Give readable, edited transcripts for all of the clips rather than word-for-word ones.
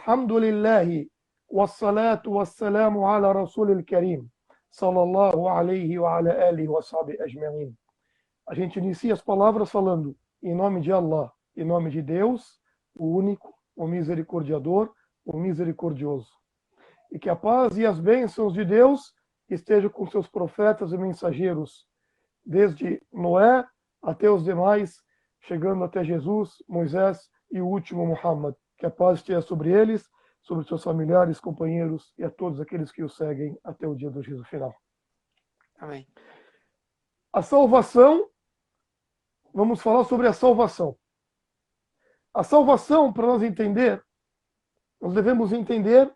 Alhamdulillahi, wassalatu wassalamu ala rasulil karim, sallallahu alayhi wa ala alihi wa sahbihi ajma'in. A gente inicia as palavras falando em nome de Allah, em nome de Deus, o único, o misericordiador, o misericordioso. E que a paz e as bênçãos de Deus estejam com seus profetas e mensageiros, desde Noé até os demais, chegando até Jesus, Moisés e o último Muhammad. Que a paz esteja sobre eles, sobre seus familiares, companheiros e a todos aqueles que o seguem até o dia do juízo final. Amém. A salvação, vamos falar sobre a salvação. A salvação, para nós entender, nós devemos entender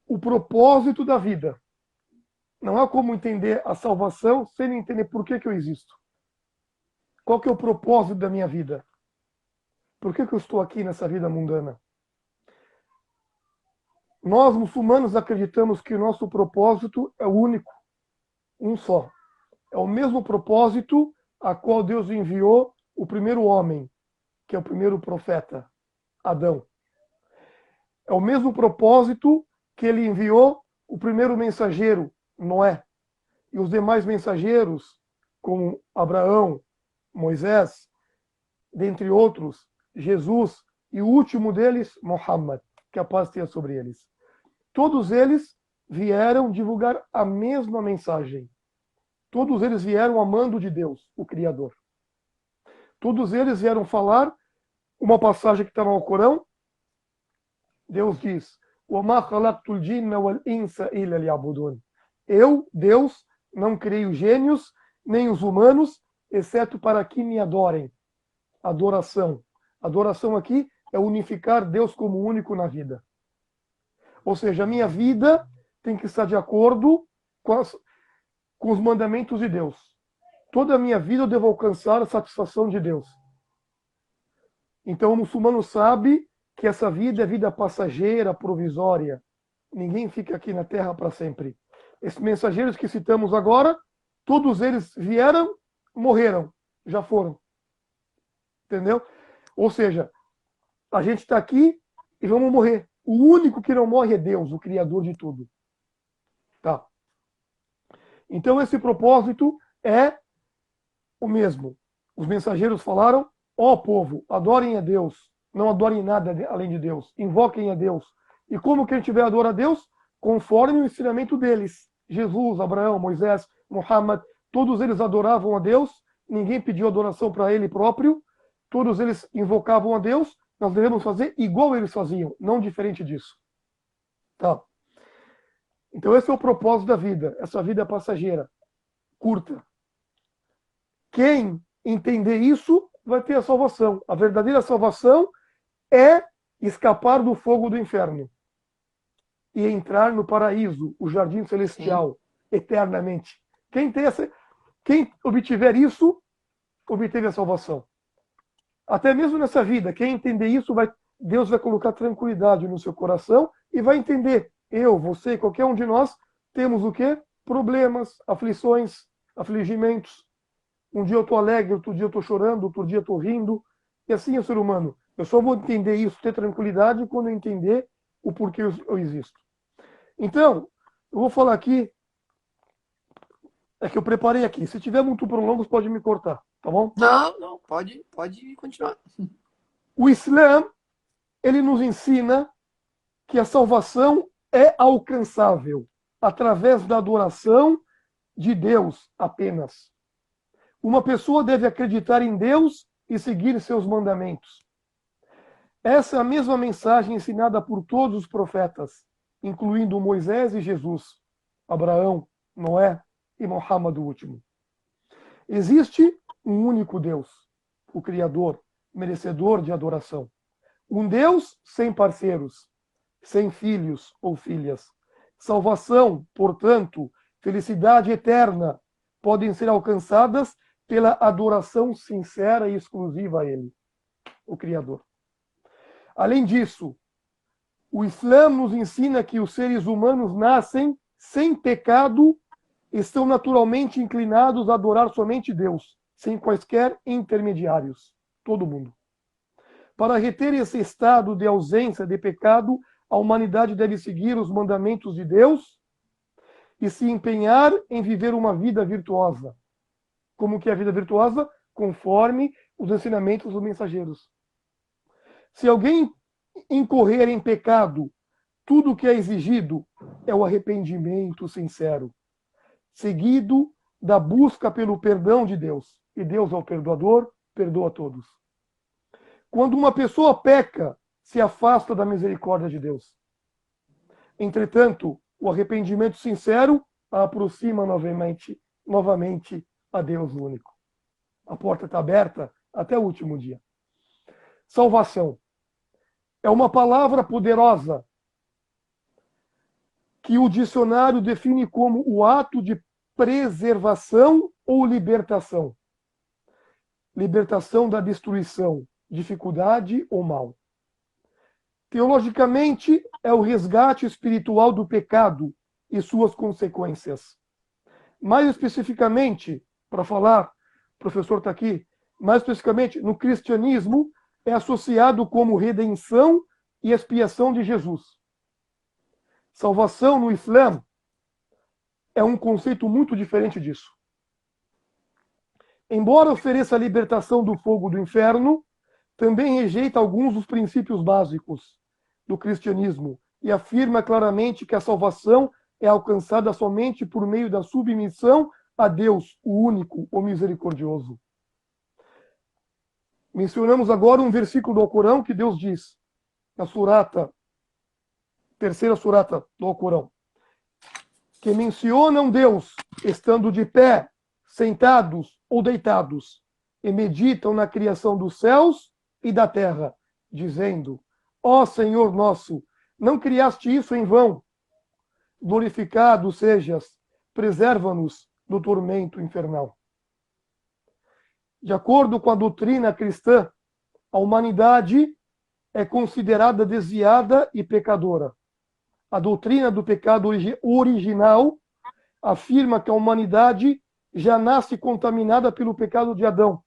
o propósito da vida. Não há como entender a salvação sem entender por que eu existo. Qual que é o propósito da minha vida? Por que eu estou aqui nessa vida mundana? Nós, muçulmanos, acreditamos que o nosso propósito é o único, um só. É o mesmo propósito a qual Deus enviou o primeiro homem, que é o primeiro profeta, Adão. É o mesmo propósito que ele enviou o primeiro mensageiro, Noé, e os demais mensageiros, como Abraão, Moisés, dentre outros, Jesus, e o último deles, Muhammad, que a paz tenha sobre eles. Todos eles vieram divulgar a mesma mensagem. Todos eles vieram amando de Deus, o Criador. Todos eles vieram falar uma passagem que está no Alcorão. Deus diz: وَمَا خَلَقْتُ الْجِنَّ وَالْإِنسَ إِلَّا لِيَعْبُدُونِ. Eu, Deus, não criei os gênios, nem os humanos, exceto para que me adorem. Adoração. Adoração aqui é unificar Deus como único na vida. Ou seja, a minha vida tem que estar de acordo com os mandamentos de Deus. Toda a minha vida eu devo alcançar a satisfação de Deus. Então o muçulmano sabe que essa vida é vida passageira, provisória. Ninguém fica aqui na terra para sempre. Esses mensageiros que citamos agora, todos eles vieram, morreram, já foram. Entendeu? Ou seja, a gente está aqui e vamos morrer. O único que não morre é Deus, o Criador de tudo. Tá? Então esse propósito é o mesmo. Os mensageiros falaram: ó povo, adorem a Deus, não adorem nada além de Deus, invoquem a Deus. E como que a gente vai adorar a Deus? Conforme o ensinamento deles. Jesus, Abraão, Moisés, Muhammad, todos eles adoravam a Deus, ninguém pediu adoração para ele próprio, todos eles invocavam a Deus. Nós devemos fazer igual eles faziam, não diferente disso. Tá? Então esse é o propósito da vida. Essa vida é passageira, curta. Quem entender isso vai ter a salvação. A verdadeira salvação é escapar do fogo do inferno e entrar no paraíso, o jardim celestial, sim, eternamente. Quem obtiver isso, obteve a salvação. Até mesmo nessa vida, quem entender isso, Deus vai colocar tranquilidade no seu coração e vai entender. Eu, você, qualquer um de nós, temos o quê? Problemas, aflições, afligimentos. Um dia eu estou alegre, outro dia eu estou chorando, outro dia eu estou rindo. E assim é o ser humano. Eu só vou entender isso, ter tranquilidade, quando eu entender o porquê eu existo. Então, eu vou falar aqui, é que eu preparei aqui. Se tiver muito prolongos, pode me cortar, tá bom? Não, pode continuar. O Islã, ele nos ensina que a salvação é alcançável através da adoração de Deus apenas. Uma pessoa deve acreditar em Deus e seguir seus mandamentos. Essa é a mesma mensagem ensinada por todos os profetas, incluindo Moisés e Jesus, Abraão, Noé e Muhammad o último. Existe um único Deus, o Criador, merecedor de adoração. Um Deus sem parceiros, sem filhos ou filhas. Salvação, portanto, felicidade eterna podem ser alcançadas pela adoração sincera e exclusiva a Ele, o Criador. Além disso, o Islã nos ensina que os seres humanos nascem sem pecado e estão naturalmente inclinados a adorar somente Deus, sem quaisquer intermediários. Todo mundo. Para reter esse estado de ausência de pecado, a humanidade deve seguir os mandamentos de Deus e se empenhar em viver uma vida virtuosa. Como que é a vida virtuosa? Conforme os ensinamentos dos mensageiros. Se alguém incorrer em pecado, tudo o que é exigido é o arrependimento sincero, seguido da busca pelo perdão de Deus. E Deus é o perdoador, perdoa a todos. Quando uma pessoa peca, se afasta da misericórdia de Deus. Entretanto, o arrependimento sincero a aproxima novamente a Deus único. A porta está aberta até o último dia. Salvação é uma palavra poderosa que o dicionário define como o ato de preservação ou libertação. Libertação da destruição, dificuldade ou mal. Teologicamente, é o resgate espiritual do pecado e suas consequências. Mais especificamente, para falar, o professor está aqui, mais especificamente, no cristianismo, é associado como redenção e expiação de Jesus. Salvação no Islã é um conceito muito diferente disso. Embora ofereça a libertação do fogo do inferno, também rejeita alguns dos princípios básicos do cristianismo e afirma claramente que a salvação é alcançada somente por meio da submissão a Deus, o único, o misericordioso. Mencionamos agora um versículo do Alcorão que Deus diz, na terceira surata do Alcorão, que mencionam Deus estando de pé, sentados ou deitados, e meditam na criação dos céus e da terra, dizendo: ó Senhor nosso, não criaste isso em vão. Glorificado sejas, preserva-nos do tormento infernal. De acordo com a doutrina cristã, a humanidade é considerada desviada e pecadora. A doutrina do pecado original afirma que a humanidade já nasce contaminada pelo pecado de Adão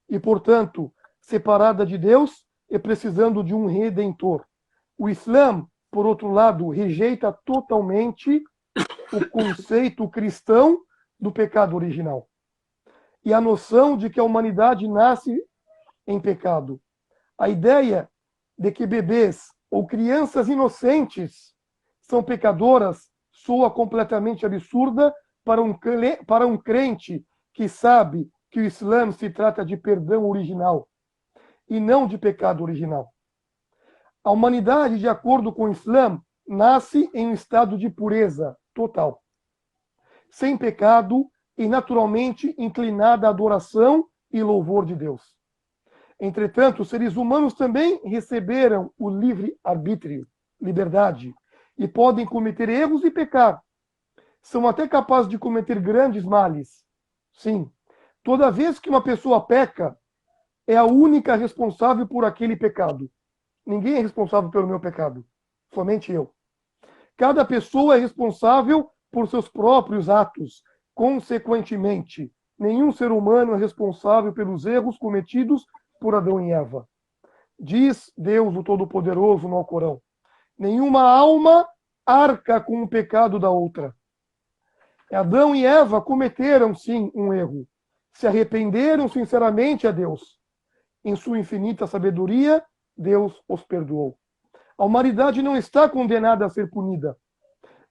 e, portanto, separada de Deus e precisando de um redentor. O Islã, por outro lado, rejeita totalmente o conceito cristão do pecado original e a noção de que a humanidade nasce em pecado. A ideia de que bebês ou crianças inocentes são pecadoras soa completamente absurda para um crente que sabe que o Islã se trata de perdão original e não de pecado original. A humanidade, de acordo com o Islã, nasce em um estado de pureza total, sem pecado e naturalmente inclinada à adoração e louvor de Deus. Entretanto, os seres humanos também receberam o livre-arbítrio, liberdade, e podem cometer erros e pecar. São até capazes de cometer grandes males. Sim, toda vez que uma pessoa peca, é a única responsável por aquele pecado. Ninguém é responsável pelo meu pecado, somente eu. Cada pessoa é responsável por seus próprios atos. Consequentemente, nenhum ser humano é responsável pelos erros cometidos por Adão e Eva. Diz Deus, o Todo-Poderoso, no Alcorão: nenhuma alma arca com o pecado da outra. Adão e Eva cometeram, sim, um erro. Se arrependeram sinceramente a Deus. Em sua infinita sabedoria, Deus os perdoou. A humanidade não está condenada a ser punida.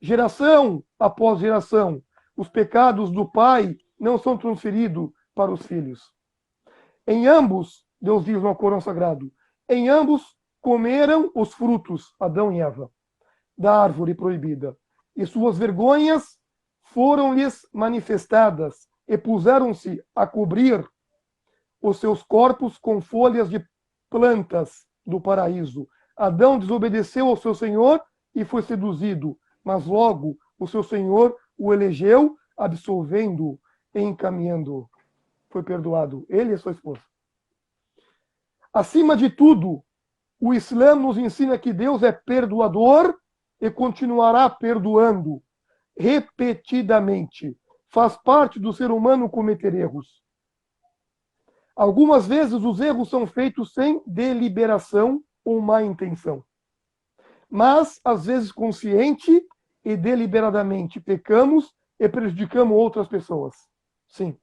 Geração após geração, os pecados do pai não são transferidos para os filhos. Em ambos, Deus diz no Alcorão Sagrado, em ambos comeram os frutos, Adão e Eva, da árvore proibida, e suas vergonhas foram-lhes manifestadas, e puseram-se a cobrir os seus corpos com folhas de plantas do paraíso. Adão desobedeceu ao seu Senhor e foi seduzido, mas logo o seu Senhor o elegeu, absolvendo-o e encaminhando-o. Foi perdoado, ele e sua esposa. Acima de tudo, o Islã nos ensina que Deus é perdoador e continuará perdoando repetidamente. Faz parte do ser humano cometer erros. Algumas vezes os erros são feitos sem deliberação ou má intenção. Mas, às vezes, consciente e deliberadamente pecamos e prejudicamos outras pessoas. Sim.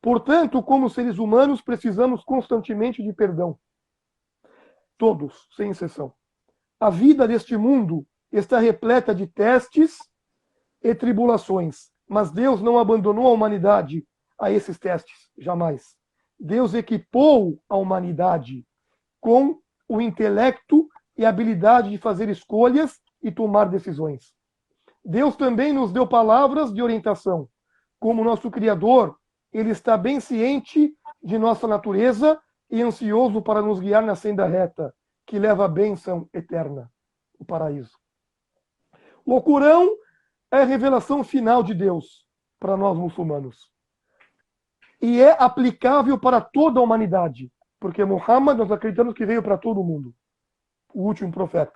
Portanto, como seres humanos, precisamos constantemente de perdão. Todos, sem exceção. A vida deste mundo está repleta de testes e tribulações, mas Deus não abandonou a humanidade a esses testes, jamais. Deus equipou a humanidade com o intelecto e a habilidade de fazer escolhas e tomar decisões. Deus também nos deu palavras de orientação. Como nosso Criador, Ele está bem ciente de nossa natureza e ansioso para nos guiar na senda reta, que leva à bênção eterna, o paraíso. O Alcorão é a revelação final de Deus para nós muçulmanos. E é aplicável para toda a humanidade, porque Muhammad, nós acreditamos que veio para todo mundo, o último profeta.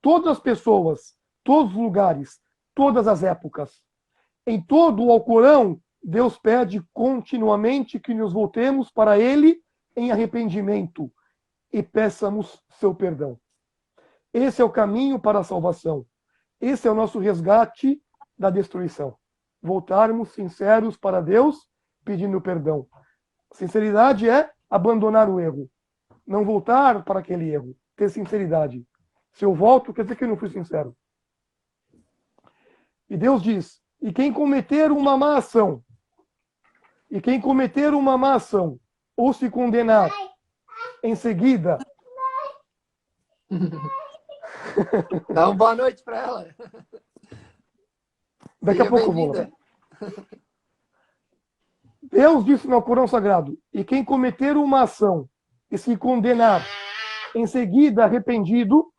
Todas as pessoas, todos os lugares, todas as épocas. Em todo o Alcorão, Deus pede continuamente que nos voltemos para Ele em arrependimento e peçamos seu perdão. Esse é o caminho para a salvação. Esse é o nosso resgate da destruição. Voltarmos sinceros para Deus, pedindo perdão. Sinceridade é abandonar o erro. Não voltar para aquele erro. Ter sinceridade. Se eu volto, quer dizer que eu não fui sincero. E Deus diz, e quem cometer uma má ação, ou se condenar em seguida... Dá uma boa noite para ela. Daqui a pouco eu vou lá. Deus disse no Corão Sagrado, e quem cometer uma ação e se condenar em seguida arrependido...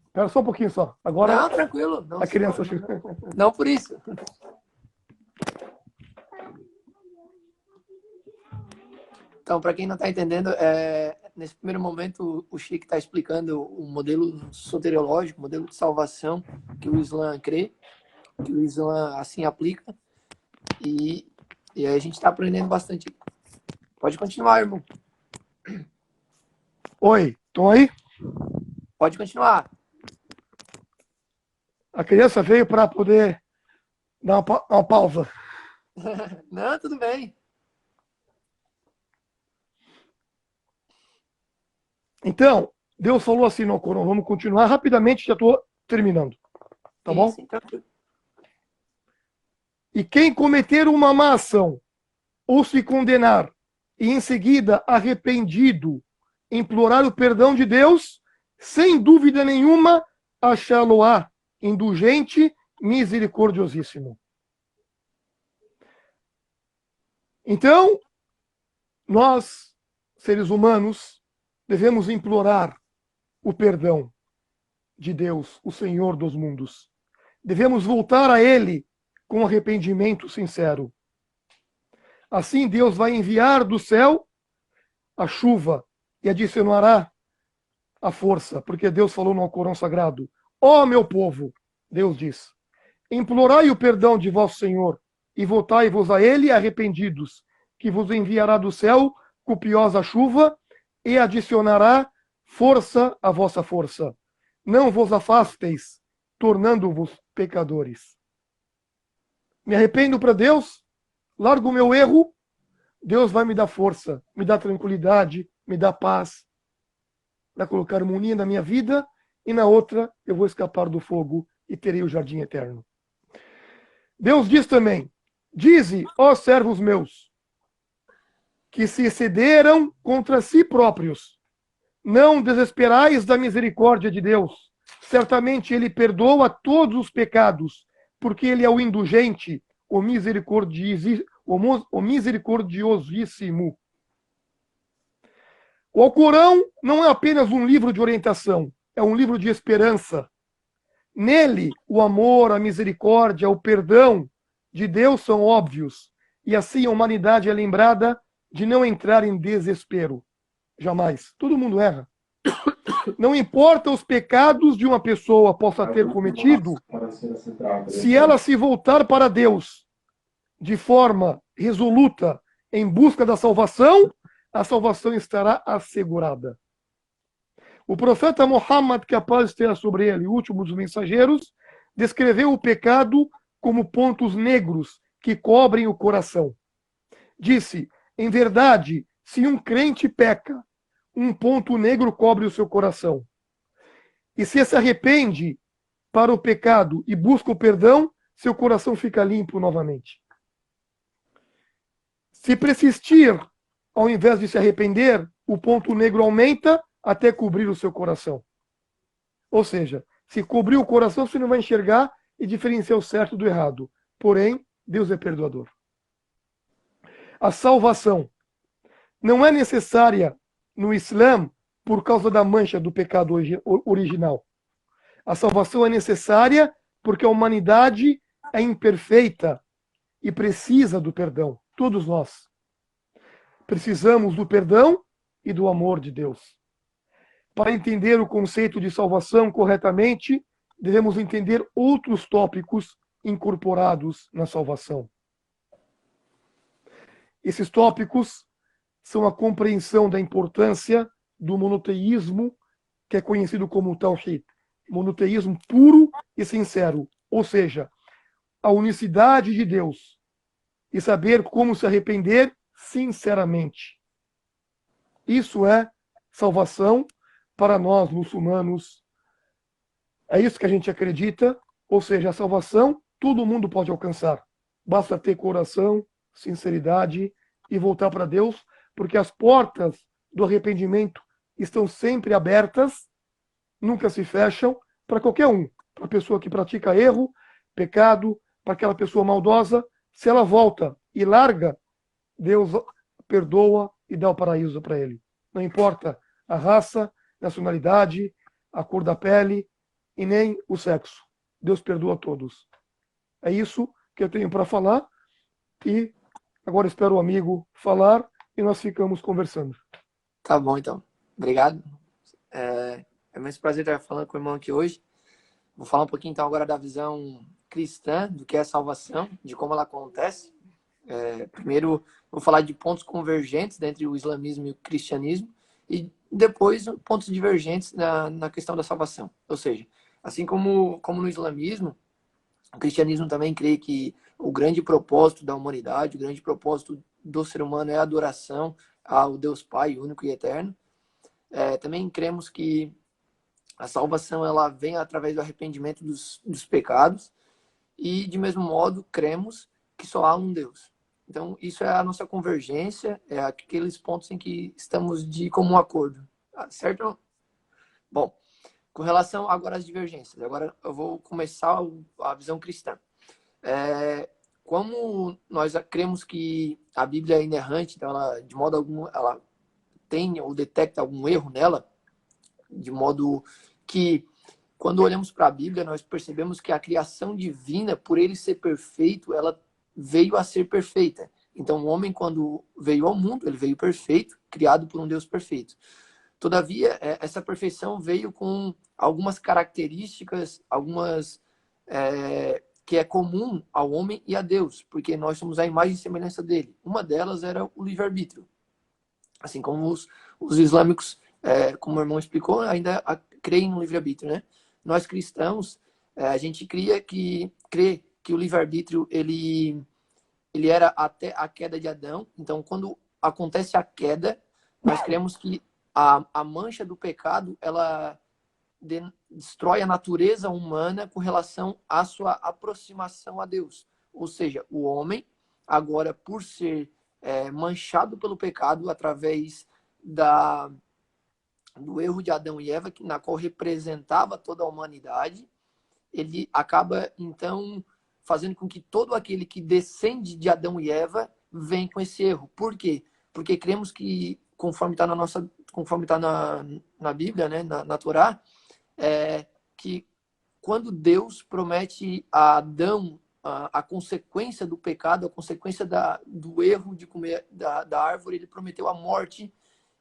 Espera só um pouquinho só. Agora, não, tranquilo. Não, a criança... Não por isso. Então, para quem não está entendendo, nesse primeiro momento o Sheikh está explicando o modelo soteriológico, o modelo de salvação que o Islã crê, que o Islã assim aplica. E aí a gente está aprendendo bastante. Pode continuar, irmão. Oi, estão aí? Pode continuar. A criança veio para poder dar uma pausa. Não, tudo bem. Então, Deus falou assim no Corão, vamos continuar rapidamente, já estou terminando. Tá bom? Sim, tranquilo. E quem cometer uma má ação, ou se condenar, e em seguida arrependido, implorar o perdão de Deus, sem dúvida nenhuma, achá-lo-á indulgente, misericordiosíssimo. Então, nós, seres humanos, devemos implorar o perdão de Deus, o Senhor dos mundos. Devemos voltar a Ele com arrependimento sincero. Assim, Deus vai enviar do céu a chuva e adicionará a força, porque Deus falou no Alcorão Sagrado, ó meu povo, Deus diz, implorai o perdão de vosso Senhor e voltai-vos a Ele arrependidos, que vos enviará do céu copiosa chuva e adicionará força à vossa força. Não vos afasteis, tornando-vos pecadores. Me arrependo para Deus, largo o meu erro, Deus vai me dar força, me dar tranquilidade, me dar paz, vai colocar harmonia na minha vida, e na outra eu vou escapar do fogo e terei o jardim eterno. Deus diz também, dize, ó servos meus, que se excederam contra si próprios. Não desesperais da misericórdia de Deus. Certamente Ele perdoa todos os pecados, porque Ele é o indulgente, o misericordiosíssimo. O Alcorão não é apenas um livro de orientação, é um livro de esperança. Nele, o amor, a misericórdia, o perdão de Deus são óbvios, e assim a humanidade é lembrada de não entrar em desespero. Jamais. Todo mundo erra. Não importa os pecados de uma pessoa possa ter cometido, se ela se voltar para Deus de forma resoluta em busca da salvação, a salvação estará assegurada. O profeta Muhammad, que a paz esteja sobre ele, o último dos mensageiros, descreveu o pecado como pontos negros que cobrem o coração. Disse: em verdade, se um crente peca, um ponto negro cobre o seu coração. E se arrepende para o pecado e busca o perdão, seu coração fica limpo novamente. Se persistir, ao invés de se arrepender, o ponto negro aumenta até cobrir o seu coração. Ou seja, se cobrir o coração, você não vai enxergar e diferenciar o certo do errado. Porém, Deus é perdoador. A salvação não é necessária no Islã por causa da mancha do pecado original. A salvação é necessária porque a humanidade é imperfeita e precisa do perdão. Todos nós precisamos do perdão e do amor de Deus. Para entender o conceito de salvação corretamente, devemos entender outros tópicos incorporados na salvação. Esses tópicos são a compreensão da importância do monoteísmo, que é conhecido como Tawhid, monoteísmo puro e sincero, ou seja, a unicidade de Deus e saber como se arrepender sinceramente. Isso é salvação para nós muçulmanos. É isso que a gente acredita, ou seja, a salvação todo mundo pode alcançar. Basta ter coração, sinceridade e voltar para Deus, porque as portas do arrependimento estão sempre abertas, nunca se fecham para qualquer um, para a pessoa que pratica erro, pecado, para aquela pessoa maldosa. Se ela volta e larga, Deus perdoa e dá o paraíso para ele. Não importa a raça, nacionalidade, a cor da pele e nem o sexo. Deus perdoa a todos. É isso que eu tenho para falar e agora espero o amigo falar e nós ficamos conversando. Tá bom, então. Obrigado. É muito prazer estar falando com o irmão aqui hoje. Vou falar um pouquinho, então, agora da visão cristã, do que é a salvação, de como ela acontece. Primeiro, vou falar de pontos convergentes entre o islamismo e o cristianismo e depois pontos divergentes na questão da salvação. Ou seja, assim como no islamismo, o cristianismo também crê que o grande propósito da humanidade, o grande propósito do ser humano é a adoração ao Deus Pai, único e eterno. Também cremos que a salvação ela vem através do arrependimento dos pecados e, de mesmo modo, cremos que só há um Deus. Então, isso é a nossa convergência, é aqueles pontos em que estamos de comum acordo. Certo? Bom, com relação agora às divergências, agora eu vou começar a visão cristã. Como nós cremos que a Bíblia é inerrante, então ela, de modo algum, ela tem ou detecta algum erro nela, de modo que, quando olhamos para a Bíblia, nós percebemos que a criação divina, por ele ser perfeito, ela veio a ser perfeita. Então, o homem, quando veio ao mundo, ele veio perfeito, criado por um Deus perfeito. Todavia, essa perfeição veio com algumas características, que é comum ao homem e a Deus, porque nós somos a imagem e semelhança dele. Uma delas era o livre-arbítrio. Assim como os islâmicos, como o irmão explicou, ainda creem no livre-arbítrio, né? Nós cristãos, a gente crê que o livre-arbítrio ele era até a queda de Adão. Então, quando acontece a queda, nós cremos que a mancha do pecado ela destrói a natureza humana com relação à sua aproximação a Deus. Ou seja, o homem, agora, por ser manchado pelo pecado através do erro de Adão e Eva, na qual representava toda a humanidade, ele acaba, então, fazendo com que todo aquele que descende de Adão e Eva vem com esse erro. Por quê? Porque cremos que, conforme está na Bíblia, né, na Torá, que quando Deus promete a Adão a consequência do pecado, a consequência do erro de comer da árvore, ele prometeu a morte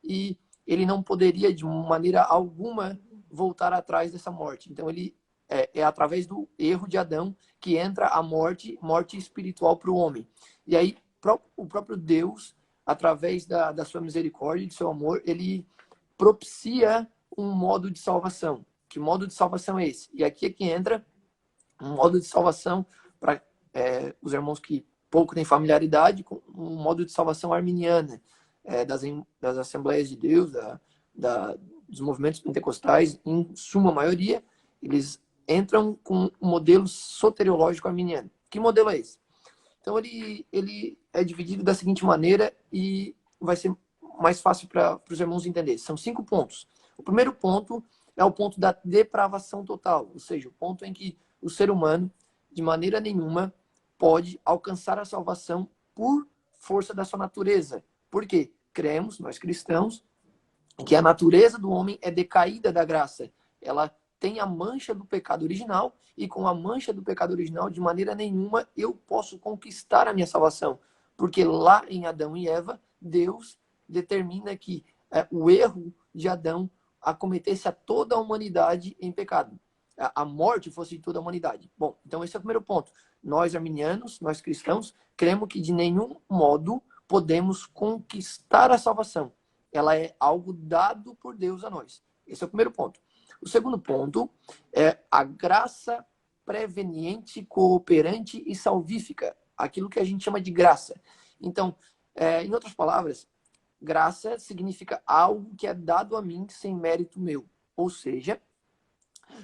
e ele não poderia, de maneira alguma, voltar atrás dessa morte. Então, ele é através do erro de Adão que entra a morte espiritual para o homem. E aí, o próprio Deus, através da sua misericórdia e do seu amor, ele propicia um modo de salvação. Que modo de salvação é esse? E aqui é que entra um modo de salvação para os irmãos que pouco têm familiaridade com um modo de salvação arminiana, das Assembleias de Deus, dos movimentos pentecostais, em suma maioria, eles entram com um modelo soteriológico arminiano. Que modelo é esse? Então, ele é dividido da seguinte maneira e vai ser mais fácil para os irmãos entenderem. São 5 pontos. O primeiro ponto é o ponto da depravação total, ou seja, o ponto em que o ser humano, de maneira nenhuma, pode alcançar a salvação por força da sua natureza. Por quê? Cremos, nós cristãos, que a natureza do homem é decaída da graça. Ela tem a mancha do pecado original, e com a mancha do pecado original, de maneira nenhuma, eu posso conquistar a minha salvação. Porque lá em Adão e Eva, Deus determina que o erro de Adão acometesse a toda a humanidade em pecado. A morte fosse de toda a humanidade. Bom, então esse é o primeiro ponto. Nós, arminianos, nós cristãos, cremos que de nenhum modo podemos conquistar a salvação. Ela é algo dado por Deus a nós. Esse é o primeiro ponto. O segundo ponto é a graça preveniente, cooperante e salvífica. Aquilo que a gente chama de graça. Então, em outras palavras, graça significa algo que é dado a mim sem mérito meu. Ou seja,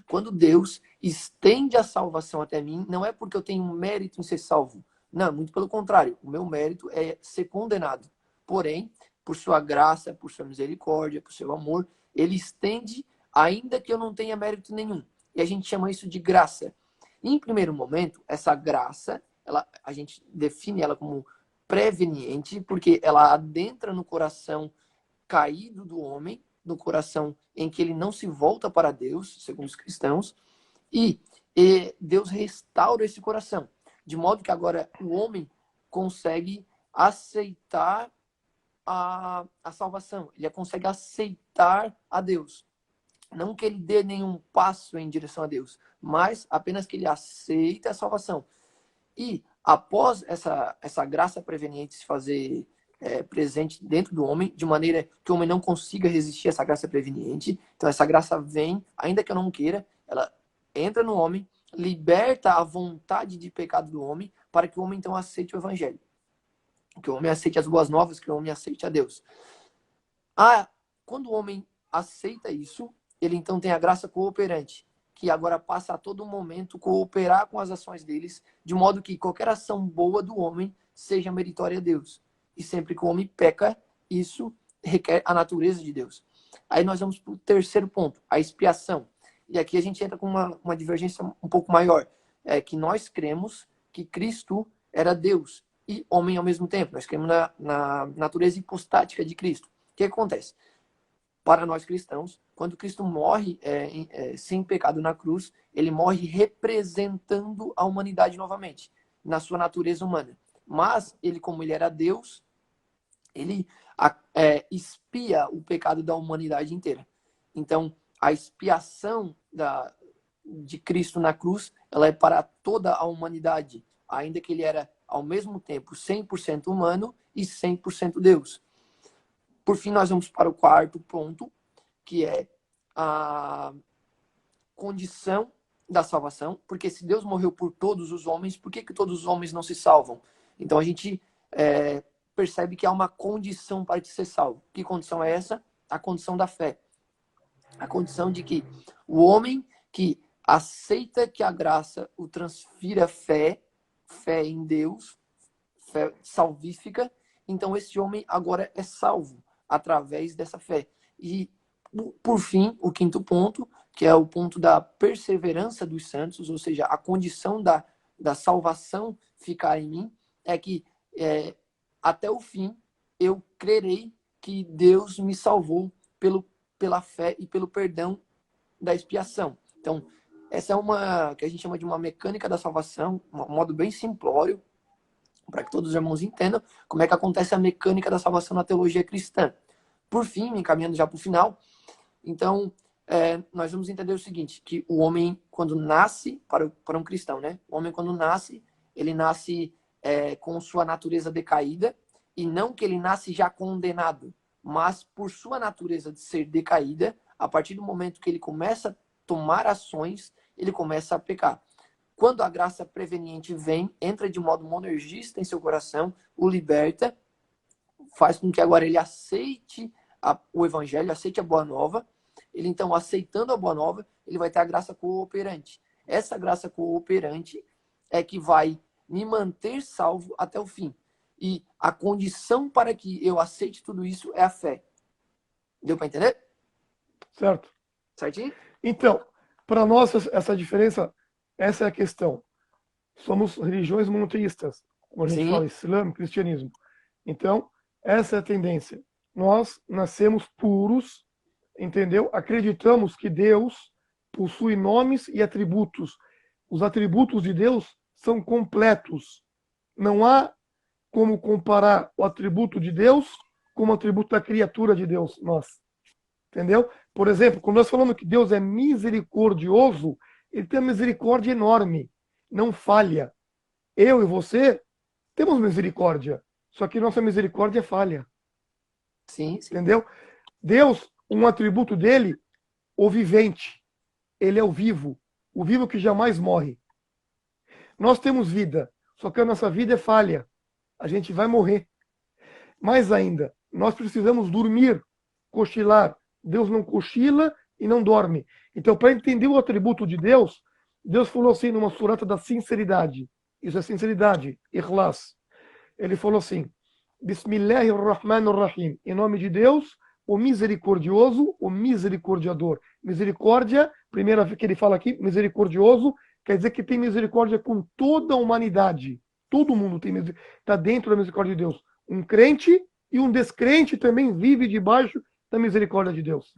quando Deus estende a salvação até mim, não é porque eu tenho um mérito em ser salvo. Não, muito pelo contrário. O meu mérito é ser condenado. Porém, por sua graça, por sua misericórdia, por seu amor, ele estende, ainda que eu não tenha mérito nenhum. E a gente chama isso de graça. Em primeiro momento, essa graça, a gente define ela como preveniente, porque ela adentra no coração caído do homem, no coração em que ele não se volta para Deus, segundo os cristãos, e Deus restaura esse coração, de modo que agora o homem consegue aceitar a salvação, ele consegue aceitar a Deus. Não que ele dê nenhum passo em direção a Deus, mas apenas que ele aceita a salvação. E após essa graça preveniente se fazer presente dentro do homem, de maneira que o homem não consiga resistir a essa graça preveniente, então essa graça vem, ainda que eu não queira, ela entra no homem, liberta a vontade de pecado do homem, para que o homem então aceite o evangelho. Que o homem aceite as boas novas, que o homem aceite a Deus. Quando o homem aceita isso, ele então tem a graça cooperante, que agora passa a todo momento cooperar com as ações deles, de modo que qualquer ação boa do homem seja meritória a Deus. E sempre que o homem peca, isso requer a natureza de Deus. Aí nós vamos para o terceiro ponto, a expiação. E aqui a gente entra com uma divergência um pouco maior. É que nós cremos que Cristo era Deus e homem ao mesmo tempo. Nós cremos na natureza hipostática de Cristo. O que acontece? Para nós cristãos, quando Cristo morre sem pecado na cruz, ele morre representando a humanidade novamente, na sua natureza humana. Mas ele, como ele era Deus, ele expia o pecado da humanidade inteira. Então, a expiação de Cristo na cruz, ela é para toda a humanidade, ainda que ele era, ao mesmo tempo, 100% humano e 100% Deus. Por fim, nós vamos para o quarto ponto, que é a condição da salvação, porque se Deus morreu por todos os homens, por que todos os homens não se salvam? Então, a gente percebe que há uma condição para te ser salvo. Que condição é essa? A condição da fé. A condição de que o homem que aceita que a graça o transfira fé em Deus, fé salvífica, então esse homem agora é salvo através dessa fé. E, por fim, o quinto ponto, que é o ponto da perseverança dos santos, ou seja, a condição da salvação ficar em mim, é que até o fim eu crerei que Deus me salvou pela fé e pelo perdão da expiação. Então, essa é uma que a gente chama de uma mecânica da salvação, um modo bem simplório, para que todos os irmãos entendam como é que acontece a mecânica da salvação na teologia cristã. Por fim, encaminhando já para o final, então, nós vamos entender o seguinte, que o homem, quando nasce, para um cristão, né? O homem, quando nasce, ele nasce com sua natureza decaída, e não que ele nasce já condenado, mas por sua natureza de ser decaída, a partir do momento que ele começa a tomar ações, ele começa a pecar. Quando a graça preveniente vem, entra de modo monergista em seu coração, o liberta, faz com que agora ele aceite o evangelho, aceite a boa nova. Ele, então, aceitando a boa nova, ele vai ter a graça cooperante. Essa graça cooperante é que vai me manter salvo até o fim. E a condição para que eu aceite tudo isso é a fé. Deu para entender? Certo. Certinho? Então, para nós, essa diferença, essa é a questão. Somos religiões monoteístas, como a gente fala, Islã, cristianismo. Então, essa é a tendência. Nós nascemos puros, entendeu? Acreditamos que Deus possui nomes e atributos. Os atributos de Deus são completos. Não há como comparar o atributo de Deus com o atributo da criatura de Deus, nós. Entendeu? Por exemplo, quando nós falamos que Deus é misericordioso, ele tem uma misericórdia enorme, não falha. Eu e você temos misericórdia, só que nossa misericórdia falha. Sim. Entendeu? Deus, um atributo dele, o vivente. Ele é o vivo que jamais morre. Nós temos vida, só que a nossa vida é falha. A gente vai morrer. Mais ainda, nós precisamos dormir, cochilar. Deus não cochila e não dorme. Então, para entender o atributo de Deus, Deus falou assim numa surata da sinceridade. Isso é sinceridade, ikhlas. Ele falou assim, Bismillahirrahmanirrahim. Em nome de Deus, o misericordioso, o misericordiador. Misericórdia, primeira vez que ele fala aqui, misericordioso, quer dizer que tem misericórdia com toda a humanidade. Todo mundo tem misericórdia, está dentro da misericórdia de Deus. Um crente e um descrente também vive debaixo da misericórdia de Deus.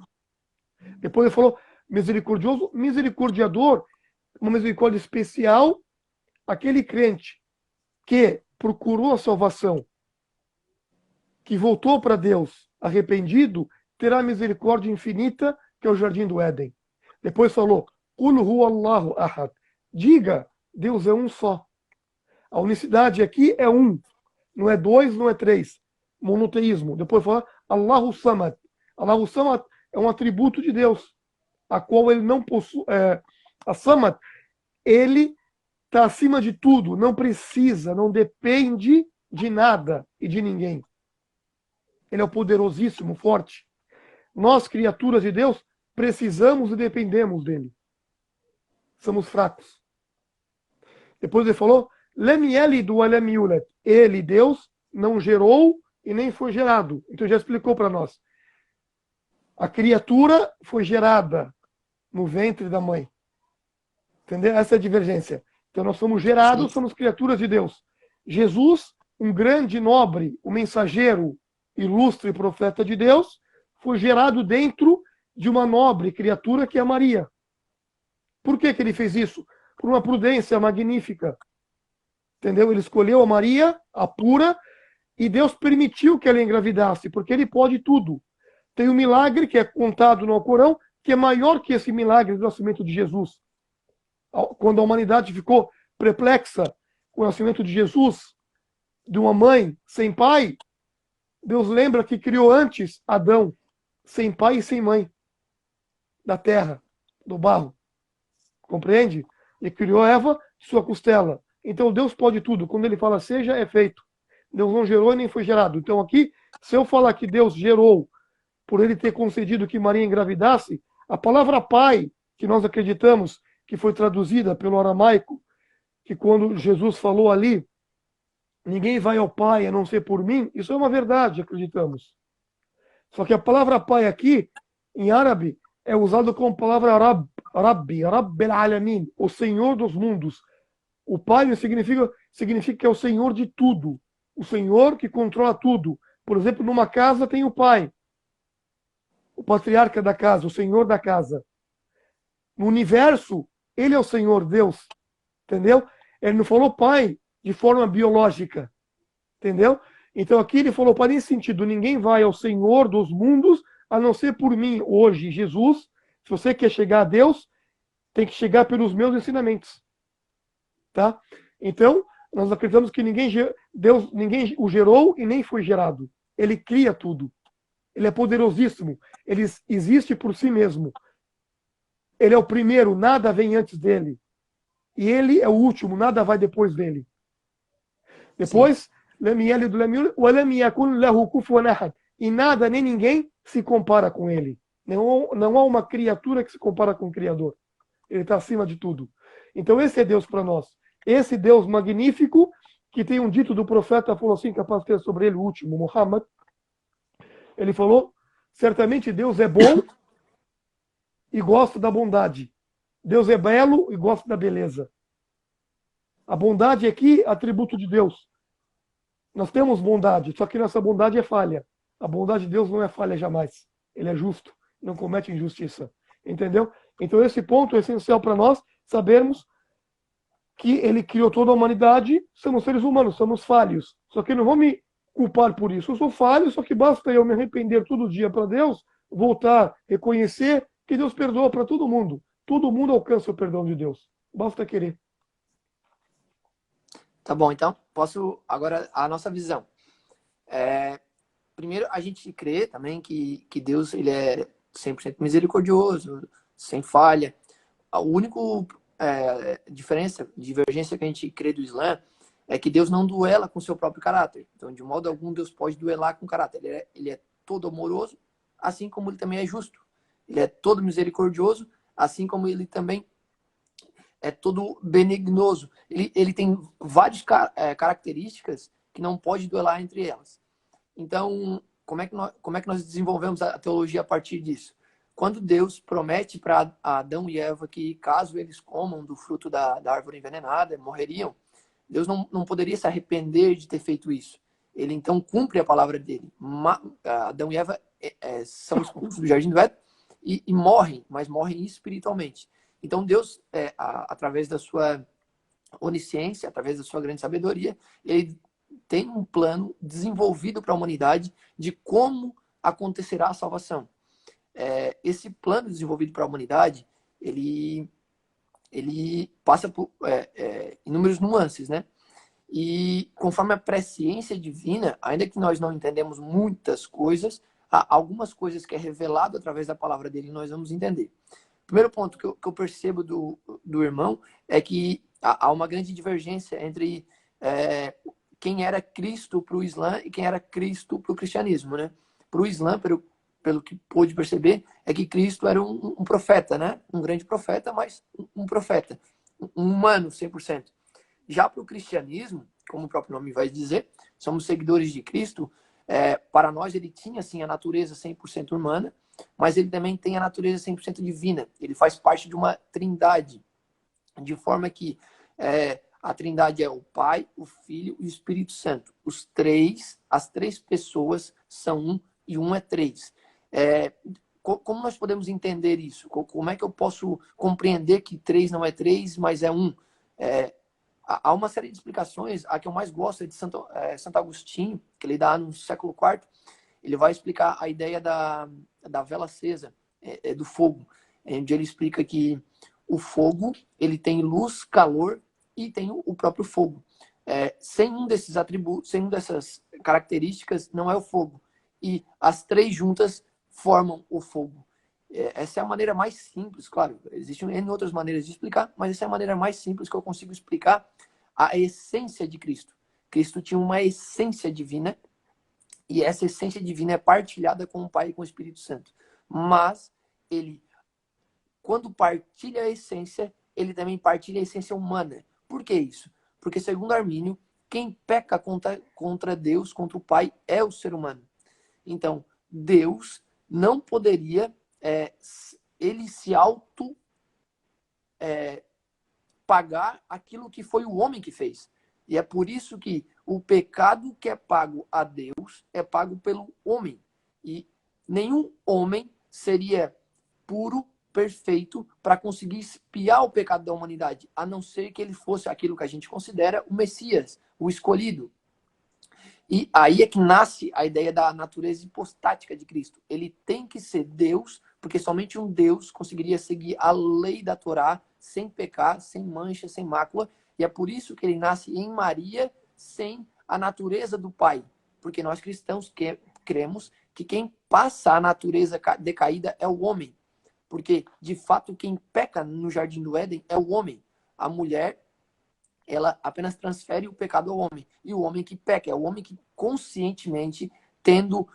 Depois ele falou misericordioso, misericordiador, uma misericórdia especial, aquele crente que procurou a salvação, que voltou para Deus arrependido, terá misericórdia infinita, que é o jardim do Éden. Depois falou, Qul huwallahu ahad. Diga, Deus é um só. A unicidade aqui é um, não é dois, não é três. Monoteísmo. Depois fala Allahu Samad. Allahu Samad é um atributo de Deus, a qual ele não possui. A Samad, ele está acima de tudo, não precisa, não depende de nada e de ninguém. Ele é o poderosíssimo, forte. Nós, criaturas de Deus, precisamos e dependemos dele. Somos fracos. Depois ele falou, Lem yalid wa lam yulad. Ele, Deus, não gerou e nem foi gerado. Então já explicou para nós. A criatura foi gerada no ventre da mãe. Entendeu? Essa é a divergência. Então nós somos gerados, somos criaturas de Deus. Jesus, um grande nobre, um mensageiro, ilustre profeta de Deus, foi gerado dentro de uma nobre criatura que é Maria. Por que ele fez isso? Por uma prudência magnífica. Entendeu? Ele escolheu a Maria, a pura, e Deus permitiu que ela engravidasse, porque ele pode tudo. Tem um milagre que é contado no Alcorão, que é maior que esse milagre do nascimento de Jesus. Quando a humanidade ficou perplexa com o nascimento de Jesus, de uma mãe sem pai, Deus lembra que criou antes Adão, sem pai e sem mãe, da terra, do barro. Compreende? E criou Eva de sua costela. Então Deus pode tudo. Quando ele fala seja, é feito. Deus não gerou e nem foi gerado. Então aqui, se eu falar que Deus gerou por ele ter concedido que Maria engravidasse, a palavra pai, que nós acreditamos que foi traduzida pelo aramaico, que quando Jesus falou ali, ninguém vai ao pai a não ser por mim, isso é uma verdade, acreditamos. Só que a palavra pai aqui, em árabe, é usada como palavra Rabbi al-Alamin, o Senhor dos mundos. O pai significa que é o Senhor de tudo. O Senhor que controla tudo. Por exemplo, numa casa tem o pai. O patriarca da casa, o Senhor da casa. No universo, ele é o Senhor Deus. Entendeu? Ele não falou pai de forma biológica. Entendeu? Então aqui ele falou pai nesse sentido. Ninguém vai ao Senhor dos mundos a não ser por mim hoje, Jesus. Se você quer chegar a Deus, tem que chegar pelos meus ensinamentos. Tá? Então, Nós acreditamos que Deus, ninguém o gerou e nem foi gerado. Ele cria tudo. Ele é poderosíssimo. Ele existe por si mesmo. Ele é o primeiro, nada vem antes dele. E ele é o último, nada vai depois dele. Depois, e nada nem ninguém se compara com ele. Não há uma criatura que se compara com o Criador. Ele está acima de tudo. Então esse é Deus para nós. Esse Deus magnífico, que tem um dito do profeta, falou assim, capaz de ter sobre ele o último, Muhammad. Ele falou, certamente Deus é bom e gosta da bondade. Deus é belo e gosta da beleza. A bondade aqui é atributo de Deus. Nós temos bondade, só que nossa bondade é falha. A bondade de Deus não é falha jamais. Ele é justo, não comete injustiça. Entendeu? Então esse ponto é essencial para nós sabermos que ele criou toda a humanidade, somos seres humanos, somos falhos. Só que não vou me culpar por isso. Eu sou falho, só que basta eu me arrepender todo dia para Deus, voltar, reconhecer que Deus perdoa para todo mundo. Todo mundo alcança o perdão de Deus. Basta querer. Tá bom, então, posso agora a nossa visão. Primeiro, a gente crê também que Deus ele é 100% misericordioso, sem falha. A única divergência que a gente crê do Islã é que Deus não duela com seu próprio caráter. Então, de modo algum, Deus pode duelar com o caráter. Ele é todo amoroso, assim como ele também é justo. Ele é todo misericordioso, assim como ele também é todo benignoso. Ele tem várias características que não pode duelar entre elas. Então, como é que nós desenvolvemos a teologia a partir disso? Quando Deus promete para Adão e Eva que, caso eles comam do fruto da árvore envenenada, morreriam, Deus não poderia se arrepender de ter feito isso. Ele, então, cumpre a palavra dele. Adão e Eva são expulsos do Jardim do Éden e morrem, mas morrem espiritualmente. Então, Deus, através da sua onisciência, através da sua grande sabedoria, ele tem um plano desenvolvido para a humanidade de como acontecerá a salvação. Esse plano desenvolvido para a humanidade, ele passa por inúmeras nuances, né? E conforme a presciência divina, ainda que nós não entendemos muitas coisas, há algumas coisas que é revelado através da palavra dele nós vamos entender. O primeiro ponto que eu percebo do irmão é que há uma grande divergência entre quem era Cristo para o Islã e quem era Cristo para o cristianismo, né? Para o Islã, pelo que pôde perceber, é que Cristo era um profeta, né? Um grande profeta, mas um profeta. Um humano, 100%. Já para o cristianismo, como o próprio nome vai dizer, somos seguidores de Cristo. Para nós, ele tinha, sim, a natureza 100% humana, mas ele também tem a natureza 100% divina. Ele faz parte de uma trindade, de forma que a trindade é o Pai, o Filho e o Espírito Santo. As três pessoas são um e um é três. Como nós podemos entender isso? Como é que eu posso compreender que três não é três, mas é um? Há uma série de explicações. A que eu mais gosto é de Santo Agostinho, que ele dá no século IV. Ele vai explicar a ideia da vela acesa, do fogo, onde ele explica que o fogo ele tem luz, calor e tem o próprio fogo. Sem um desses atributos, sem uma dessas características, não é o fogo. E as três juntas formam o fogo. Essa é a maneira mais simples, claro, existem N outras maneiras de explicar, mas essa é a maneira mais simples que eu consigo explicar a essência de Cristo. Cristo tinha uma essência divina, e essa essência divina é partilhada com o Pai e com o Espírito Santo. Mas ele, quando partilha a essência, ele também partilha a essência humana. Por que isso? Porque, segundo Armínio, quem peca contra Deus, contra o Pai, é o ser humano. Então, Deus não poderia ele se pagar aquilo que foi o homem que fez. E é por isso que o pecado que é pago a Deus é pago pelo homem. E nenhum homem seria puro, perfeito, para conseguir expiar o pecado da humanidade, a não ser que ele fosse aquilo que a gente considera o Messias, o escolhido. E aí é que nasce a ideia da natureza hipostática de Cristo. Ele tem que ser Deus, porque somente um Deus conseguiria seguir a lei da Torá sem pecar, sem mancha, sem mácula. E é por isso que ele nasce em Maria, sem a natureza do pai. Porque nós cristãos cremos que quem passa a natureza decaída é o homem. Porque, de fato, quem peca no Jardim do Éden é o homem. A mulher, ela apenas transfere o pecado ao homem. E o homem que peca é o homem que conscientemente, tendo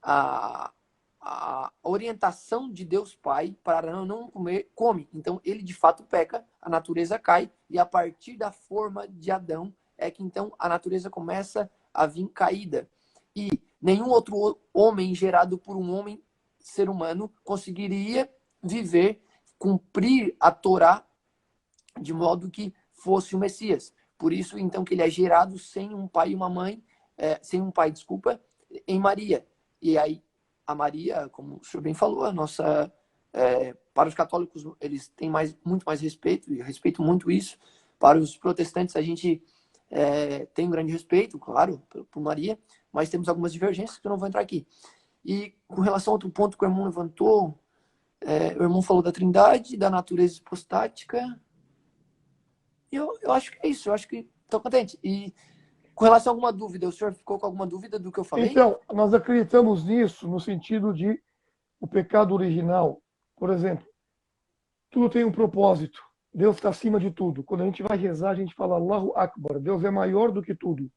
a orientação de Deus Pai para não comer, come. Então, ele de fato peca, a natureza cai, e a partir da forma de Adão é que então a natureza começa a vir caída. E nenhum outro homem gerado por um homem, ser humano, conseguiria viver, cumprir a Torá de modo que fosse o Messias. Por isso, então, que ele é gerado sem um pai e uma mãe, sem um pai, desculpa, em Maria. E aí, a Maria, como o senhor bem falou, a nossa, para os católicos, eles têm muito mais respeito, e eu respeito muito isso. Para os protestantes, a gente tem um grande respeito, claro, por Maria, mas temos algumas divergências que eu não vou entrar aqui. E com relação a outro ponto que o irmão levantou, o irmão falou da trindade, da natureza hipostática. Eu acho que é isso, eu acho que estou contente. E com relação a alguma dúvida, o senhor ficou com alguma dúvida do que eu falei? Então, nós acreditamos nisso no sentido de o pecado original. Por exemplo, tudo tem um propósito. Deus está acima de tudo. Quando a gente vai rezar, a gente fala Allahu Akbar. Deus é maior do que tudo.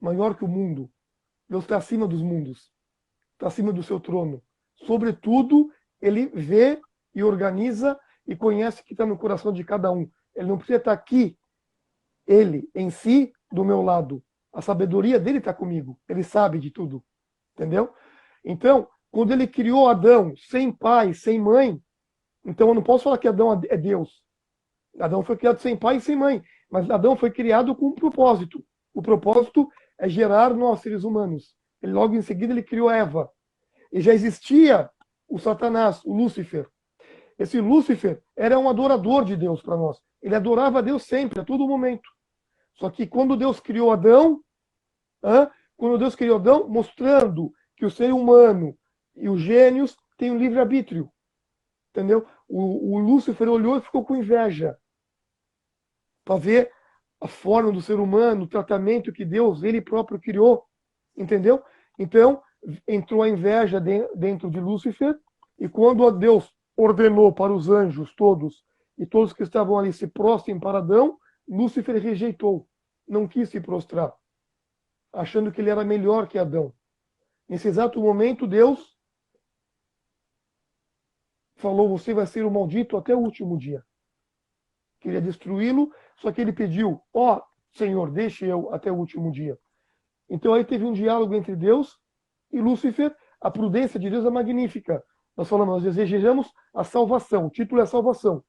Maior que o mundo. Deus está acima dos mundos. Está acima do seu trono. Sobretudo, ele vê e organiza e conhece o que está no coração de cada um. Ele não precisa estar aqui, ele em si, do meu lado. A sabedoria dele está comigo. Ele sabe de tudo. Entendeu? Então, quando ele criou Adão sem pai, sem mãe, então eu não posso falar que Adão é Deus. Adão foi criado sem pai e sem mãe. Mas Adão foi criado com um propósito. O propósito é gerar nós, seres humanos. Ele, logo em seguida, ele criou Eva. E já existia o Satanás, o Lúcifer. Esse Lúcifer era um adorador de Deus para nós. Ele adorava a Deus sempre, a todo momento. Só que quando Deus criou Adão, mostrando que o ser humano e os gênios têm um livre-arbítrio. Entendeu? O Lúcifer olhou e ficou com inveja. Para ver a forma do ser humano, o tratamento que Deus, ele próprio criou. Entendeu? Então, entrou a inveja dentro de Lúcifer. E quando Deus ordenou para os anjos todos, e todos que estavam ali se prostrem para Adão, Lúcifer rejeitou. Não quis se prostrar. Achando que ele era melhor que Adão. Nesse exato momento, Deus falou, você vai ser o maldito até o último dia. Queria destruí-lo, só que ele pediu, Senhor, deixe eu até o último dia. Então aí teve um diálogo entre Deus e Lúcifer. A prudência de Deus é magnífica. Nós falamos, nós desejamos a salvação. O título é salvação.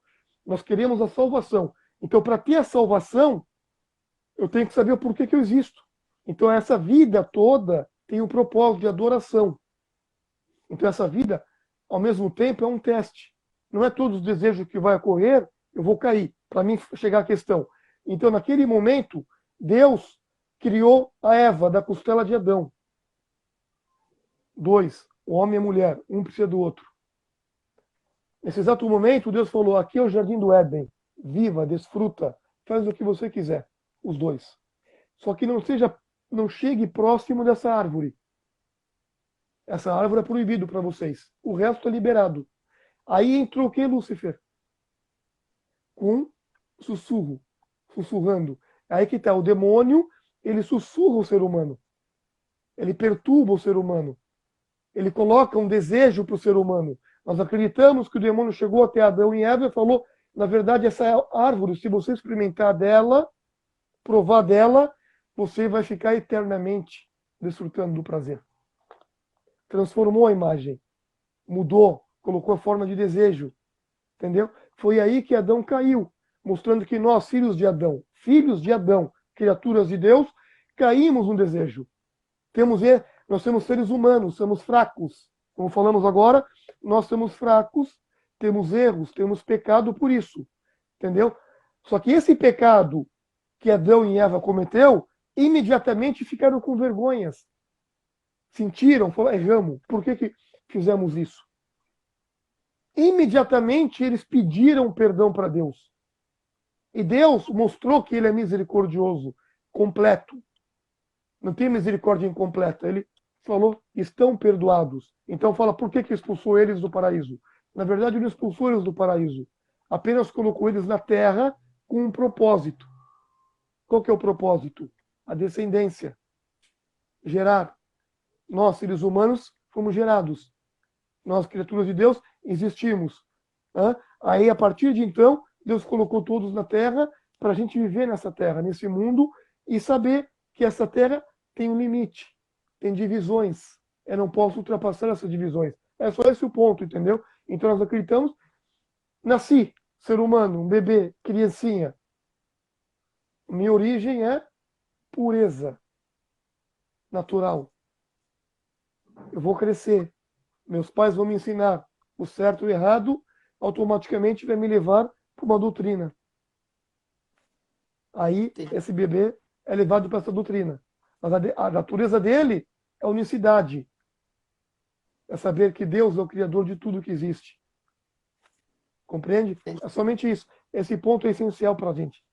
Nós queremos a salvação. Então, para ter a salvação, eu tenho que saber o porquê que eu existo. Então, essa vida toda tem um propósito de adoração. Então, essa vida, ao mesmo tempo, é um teste. Não é todos os desejos que vai ocorrer, eu vou cair. Para mim chegar à questão. Então, naquele momento, Deus criou a Eva da costela de Adão. 2, o homem e a mulher, um precisa do outro. Nesse exato momento, Deus falou, aqui é o jardim do Éden. Viva, desfruta, faz o que você quiser. Os dois. Só que não chegue próximo dessa árvore. Essa árvore é proibido para vocês. O resto é liberado. Aí entrou o que, Lúcifer? Com sussurro. Sussurrando. Aí que está, o demônio, ele sussurra o ser humano. Ele perturba o ser humano. Ele coloca um desejo para o ser humano. Nós acreditamos que o demônio chegou até Adão e Eva e falou, na verdade, essa árvore, se você experimentar dela, provar dela, você vai ficar eternamente desfrutando do prazer. Transformou a imagem. Mudou, colocou a forma de desejo. Entendeu? Foi aí que Adão caiu, mostrando que nós, filhos de Adão, criaturas de Deus, caímos no desejo. Nós somos seres humanos, somos fracos. Como falamos agora, nós somos fracos, temos erros, temos pecado por isso. Entendeu? Só que esse pecado que Adão e Eva cometeu, imediatamente ficaram com vergonhas. Sentiram, falaram, erramos. Por que fizemos isso? Imediatamente eles pediram perdão para Deus. E Deus mostrou que ele é misericordioso, completo. Não tem misericórdia incompleta. Ele falou, estão perdoados. Então fala, por que expulsou eles do paraíso? Na verdade, não expulsou eles do paraíso. Apenas colocou eles na terra com um propósito. Qual que é o propósito? A descendência. Gerar. Nós, seres humanos, fomos gerados. Nós, criaturas de Deus, existimos. Aí, a partir de então, Deus colocou todos na terra para a gente viver nessa terra, nesse mundo, e saber que essa terra tem um limite, tem divisões. Eu não posso ultrapassar essas divisões. É só esse o ponto, entendeu? Então nós acreditamos, nasci, ser humano, um bebê, criancinha. Minha origem é pureza natural. Eu vou crescer. Meus pais vão me ensinar o certo e o errado, automaticamente vai me levar para uma doutrina. Aí, esse bebê é levado para essa doutrina. Mas a natureza dele é unicidade. É saber que Deus é o Criador de tudo que existe. Compreende? É somente isso. Esse ponto é essencial para a gente.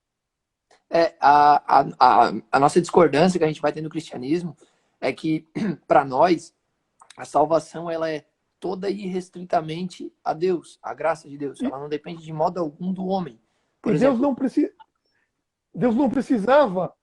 A nossa discordância que a gente vai ter no cristianismo é que, para nós, a salvação ela é toda irrestritamente a Deus, a graça de Deus. Ela não depende de modo algum do homem. Por exemplo, Deus não precisava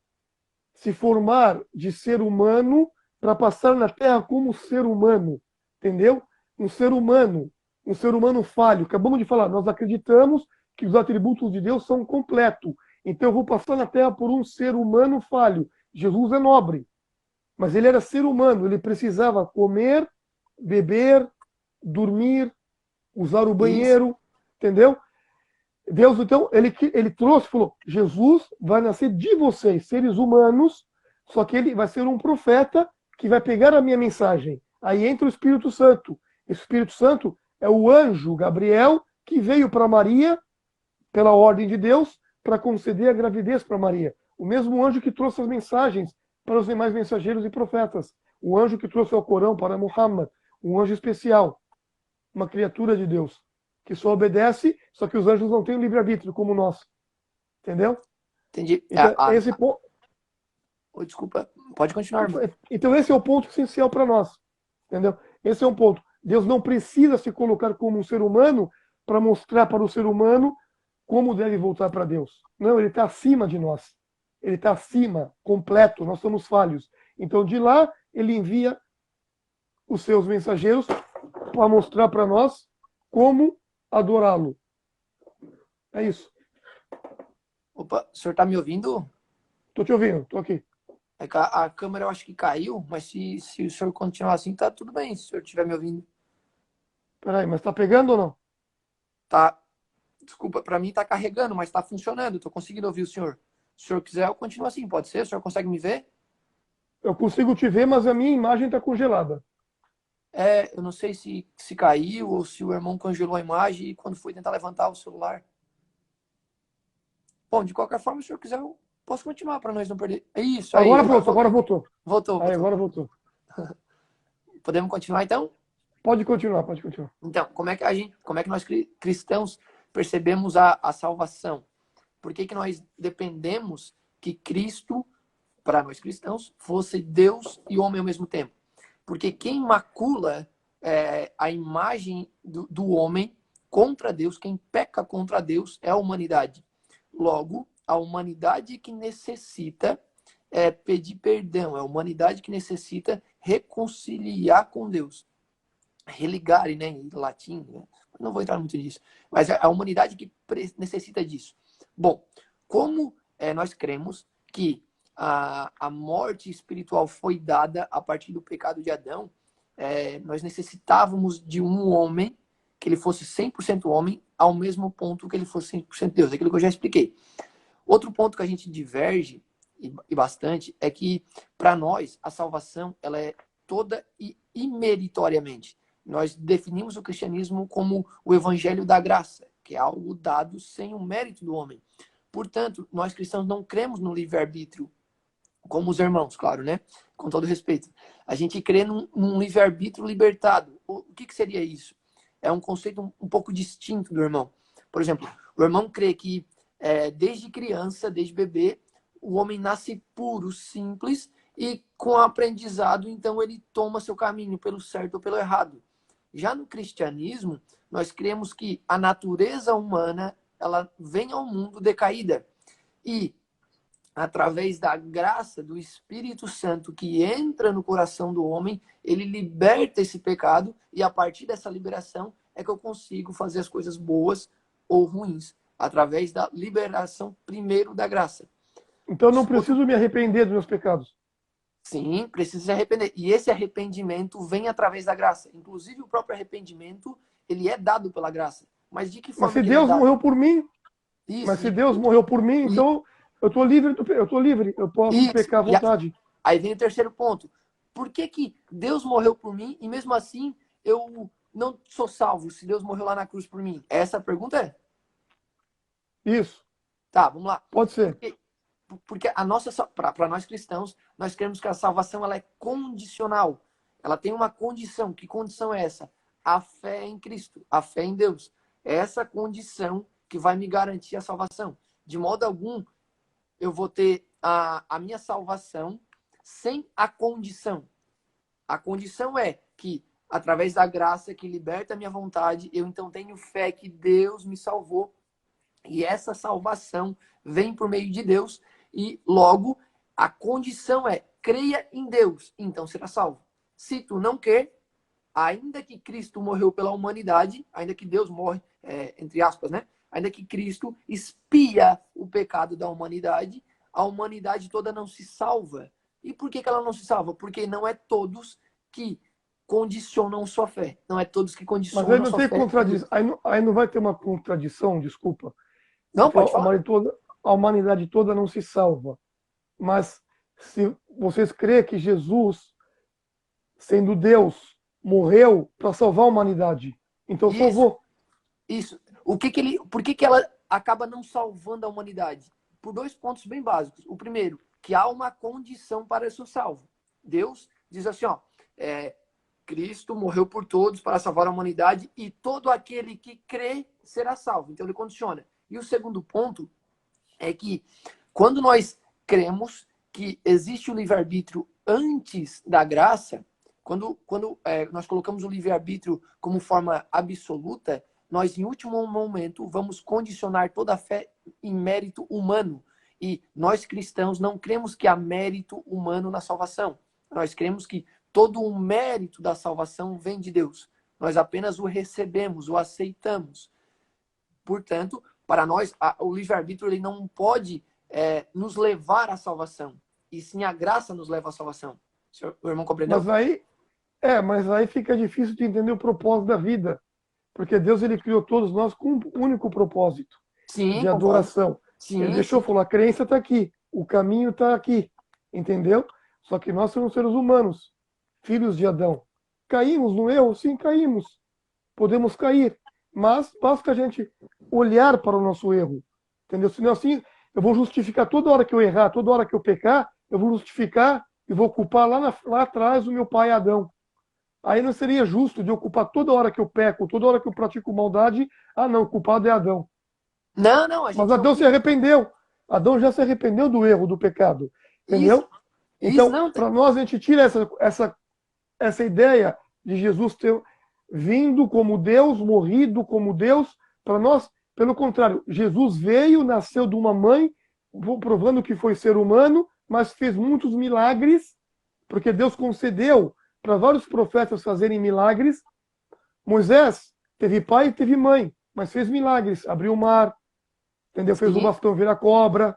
se formar de ser humano para passar na Terra como ser humano, entendeu? Um ser humano falho. Acabamos de falar, nós acreditamos que os atributos de Deus são completos. Então eu vou passar na Terra por um ser humano falho. Jesus é nobre, mas ele era ser humano, ele precisava comer, beber, dormir, usar o banheiro, isso. Entendeu? Deus, então, ele trouxe, falou, Jesus vai nascer de vocês, seres humanos, só que ele vai ser um profeta que vai pegar a minha mensagem. Aí entra o Espírito Santo. Esse Espírito Santo é o anjo Gabriel que veio para Maria, pela ordem de Deus, para conceder a gravidez para Maria. O mesmo anjo que trouxe as mensagens para os demais mensageiros e profetas. O anjo que trouxe o Corão para Muhammad. Um anjo especial. Uma criatura de Deus. Que só obedece, só que os anjos não têm livre-arbítrio como nós. Entendeu? Entendi. Então, esse ponto... Oh, desculpa, pode continuar. Então esse é o ponto essencial para nós. Entendeu? Esse é um ponto. Deus não precisa se colocar como um ser humano para mostrar para o ser humano como deve voltar para Deus. Não, ele está acima de nós. Ele está acima, completo, nós somos falhos. Então, de lá, ele envia os seus mensageiros para mostrar para nós como adorá-lo. É isso. Opa, o senhor está me ouvindo? Estou te ouvindo, estou aqui. É que a câmera eu acho que caiu, mas se o senhor continuar assim, tá tudo bem, se o senhor estiver me ouvindo. Peraí, mas está pegando ou não? Tá. Desculpa, para mim está carregando, mas está funcionando. Estou conseguindo ouvir o senhor. Se o senhor quiser, eu continuo assim, pode ser? O senhor consegue me ver? Eu consigo te ver, mas a minha imagem está congelada. Eu não sei se caiu ou se o irmão congelou a imagem e quando foi tentar levantar o celular. Bom, de qualquer forma, se o senhor quiser, eu posso continuar para nós não perder. É isso aí. Agora voltou. Voltou. Agora voltou. Podemos continuar então? Pode continuar. Então, como é que nós cristãos percebemos a salvação? Por que nós dependemos que Cristo, para nós cristãos, fosse Deus e homem ao mesmo tempo? Porque quem macula a imagem do homem contra Deus, quem peca contra Deus é a humanidade. Logo, a humanidade que necessita pedir perdão, é a humanidade que necessita reconciliar com Deus. Religare, né, em latim, né? Não vou entrar muito nisso, mas é a humanidade que necessita disso. Bom, como nós cremos que a morte espiritual foi dada a partir do pecado de Adão, nós necessitávamos de um homem que ele fosse 100% homem, ao mesmo ponto que ele fosse 100% Deus, aquilo que eu já expliquei. Outro ponto que a gente diverge, e bastante, é que, para nós, a salvação ela é toda e imeritoriamente. Nós definimos o cristianismo como o evangelho da graça, que é algo dado sem o mérito do homem. Portanto, nós cristãos não cremos no livre-arbítrio, como os irmãos, claro, né? Com todo respeito. A gente crê num livre-arbítrio libertado. O que seria isso? É um conceito um pouco distinto do irmão. Por exemplo, o irmão crê que desde criança, desde bebê, o homem nasce puro, simples, e com o aprendizado, então, ele toma seu caminho pelo certo ou pelo errado. Já no cristianismo, nós cremos que a natureza humana, ela vem ao mundo decaída. E, através da graça do Espírito Santo que entra no coração do homem, ele liberta esse pecado, e a partir dessa liberação é que eu consigo fazer as coisas boas ou ruins, através da liberação primeiro da graça. Então eu não preciso me arrepender dos meus pecados. Sim, precisa se arrepender. E esse arrependimento vem através da graça. Inclusive, o próprio arrependimento, ele é dado pela graça. Mas de que Mas forma se que ele é Deus dado? morreu por mim, Isso, mas se Deus morreu por mim, então eu estou livre, eu tô livre, eu posso pecar à vontade. Aí vem o terceiro ponto. Por que que Deus morreu por mim e mesmo assim eu não sou salvo se Deus morreu lá na cruz por mim? Essa pergunta é? Isso. Tá, vamos lá. Pode ser. Porque a nossa, para nós cristãos, nós cremos que a salvação ela é condicional. Ela tem uma condição. Que condição é essa? A fé em Cristo, a fé em Deus. É essa condição que vai me garantir a salvação. De modo algum, eu vou ter a minha salvação sem a condição. A condição é que, através da graça que liberta a minha vontade, eu então tenho fé que Deus me salvou. E essa salvação vem por meio de Deus. E logo, a condição é, creia em Deus, então será salvo. Se tu não quer, ainda que Cristo morreu pela humanidade, ainda que Deus morre, entre aspas, né? Ainda que Cristo expia o pecado da humanidade, a humanidade toda não se salva. E por que ela não se salva? Porque não é todos que condicionam sua fé. Não é todos que condicionam Mas aí não sua tem fé. contradição. Aí não vai ter uma contradição, desculpa. Não, Porque pode falar. a humanidade toda não se salva. Mas se vocês crêem que Jesus, sendo Deus, morreu para salvar a humanidade, então salvou. Isso. Por que ela acaba não salvando a humanidade? Por dois pontos bem básicos. O primeiro, que há uma condição para ser salvo. Deus diz assim, ó, Cristo morreu por todos para salvar a humanidade e todo aquele que crê será salvo. Então ele condiciona. E o segundo ponto é que quando nós cremos que existe o livre-arbítrio antes da graça, quando nós colocamos o livre-arbítrio como forma absoluta, nós, em último momento, vamos condicionar toda a fé em mérito humano. E nós, cristãos, não cremos que há mérito humano na salvação. Nós cremos que todo o mérito da salvação vem de Deus. Nós apenas o recebemos, o aceitamos. Portanto, para nós, o livre-arbítrio ele não pode nos levar à salvação. E sim a graça nos leva à salvação. O irmão compreendeu? Mas aí fica difícil de entender o propósito da vida. Porque Deus ele criou todos nós com um único propósito, Sim, de adoração. Sim, ele deixou falar, a crença está aqui, o caminho está aqui, entendeu? Só que nós somos seres humanos, filhos de Adão. Caímos no erro? Sim, caímos. Podemos cair, mas basta a gente olhar para o nosso erro, entendeu? Senão assim, eu vou justificar toda hora que eu errar, toda hora que eu pecar, eu vou justificar e vou culpar lá atrás o meu pai Adão. Aí não seria justo de eu culpar toda hora que eu peco, toda hora que eu pratico maldade. Ah, não, o culpado é Adão. Não, a gente Mas Adão se arrependeu. Adão já se arrependeu do erro, do pecado. Entendeu? Então, para nós, a gente tira essa ideia de Jesus ter vindo como Deus, morrido como Deus. Para nós, pelo contrário, Jesus veio, nasceu de uma mãe, provando que foi ser humano, mas fez muitos milagres, porque Deus concedeu para vários profetas fazerem milagres. Moisés teve pai e teve mãe, mas fez milagres, abriu o mar, entendeu? Fez o bastão virar cobra,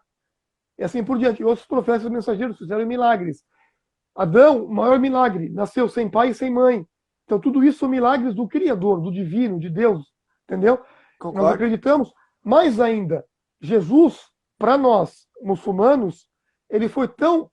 e assim por diante. Outros profetas mensageiros fizeram milagres. Adão, o maior milagre, nasceu sem pai e sem mãe. Então tudo isso são milagres do Criador, do divino, de Deus, entendeu? Concordo. Nós acreditamos, mais ainda, Jesus, para nós, muçulmanos, ele foi tão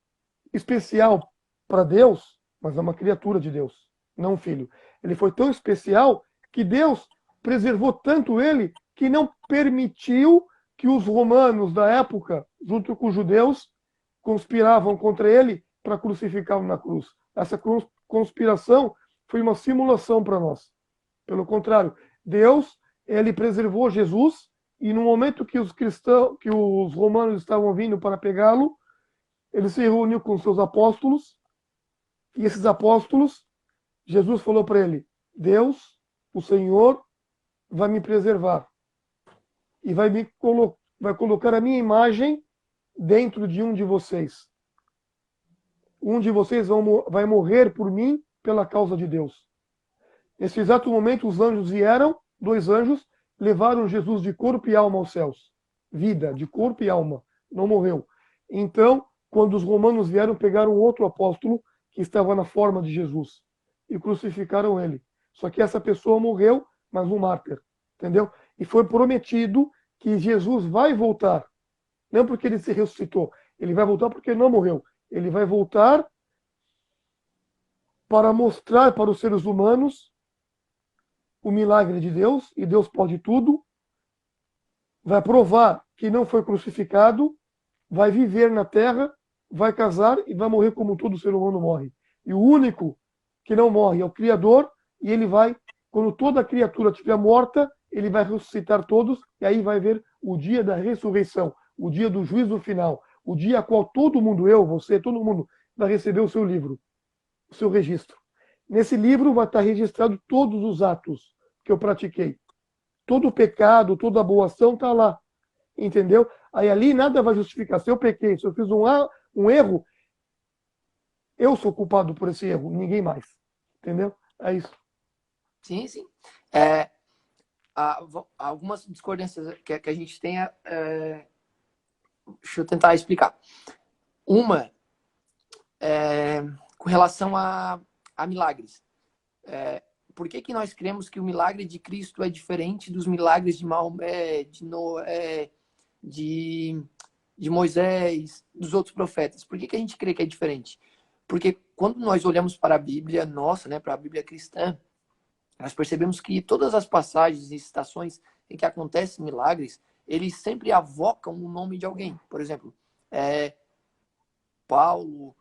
especial para Deus, mas é uma criatura de Deus, não um filho. Ele foi tão especial que Deus preservou tanto ele que não permitiu que os romanos da época, junto com os judeus, conspiravam contra ele para crucificá-lo na cruz. Essa conspiração foi uma simulação para nós. Pelo contrário, Deus, ele preservou Jesus E no momento que os cristãos, que os romanos estavam vindo para pegá-lo, ele se reuniu com seus apóstolos, e esses apóstolos, Jesus falou para ele: Deus, o Senhor, vai me preservar e vai colocar a minha imagem dentro de um de vocês. Um de vocês vai morrer por mim pela causa de Deus. Nesse exato momento, os anjos vieram, 2 anjos, levaram Jesus de corpo e alma aos céus. Vida, de corpo e alma. Não morreu. Então, quando os romanos vieram, pegaram outro apóstolo que estava na forma de Jesus e crucificaram ele. Só que essa pessoa morreu, mas um mártir. Entendeu? E foi prometido que Jesus vai voltar. Não porque ele se ressuscitou. Ele vai voltar porque ele não morreu. Ele vai voltar para mostrar para os seres humanos o milagre de Deus, e Deus pode tudo, vai provar que não foi crucificado, vai viver na terra, vai casar e vai morrer como todo ser humano morre. E o único que não morre é o Criador, e ele vai, quando toda criatura estiver morta, ele vai ressuscitar todos, e aí vai ver o dia da ressurreição, o dia do juízo final, o dia a qual todo mundo, eu, você, todo mundo, vai receber o seu livro, o seu registro. Nesse livro vai estar registrado todos os atos que eu pratiquei. Todo o pecado, toda a boa ação está lá. Entendeu? Aí ali nada vai justificar. Se eu pequei, se eu fiz um erro, eu sou culpado por esse erro, ninguém mais. Entendeu? É isso. Sim, sim. Algumas discordâncias que a gente tem, deixa eu tentar explicar. Uma, com relação a milagres. Por que nós cremos que o milagre de Cristo é diferente dos milagres de Maomé, de Noé, de Moisés, dos outros profetas? Por que a gente crê que é diferente? Porque quando nós olhamos para a Bíblia nossa, né, para a Bíblia cristã, nós percebemos que todas as passagens e citações em que acontecem milagres, eles sempre avocam o nome de alguém. Por exemplo, Paulo,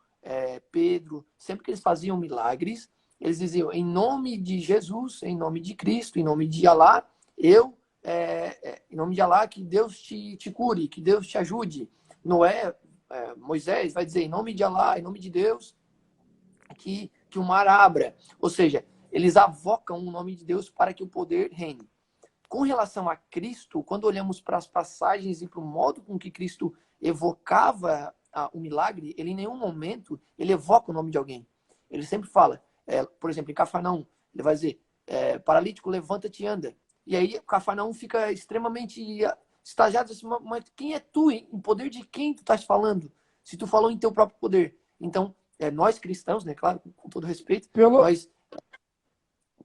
Pedro, sempre que eles faziam milagres, eles diziam, em nome de Jesus, em nome de Cristo, em nome de Alá, em nome de Alá, que Deus te cure, que Deus te ajude. Noé, Moisés vai dizer, em nome de Alá, em nome de Deus, que o mar abra. Ou seja, eles avocam o nome de Deus para que o poder reine. Com relação a Cristo, quando olhamos para as passagens e para o modo com que Cristo evocava o milagre, ele em nenhum momento ele evoca o nome de alguém. Ele sempre fala, por exemplo, em Cafarnaum, ele vai dizer, paralítico, levanta-te e anda. E aí Cafarnaum fica extremamente estagiado assim, mas quem é tu? Em poder de quem tu estás falando? Se tu falou em teu próprio poder. Então, nós cristãos, né, claro, com todo respeito, nós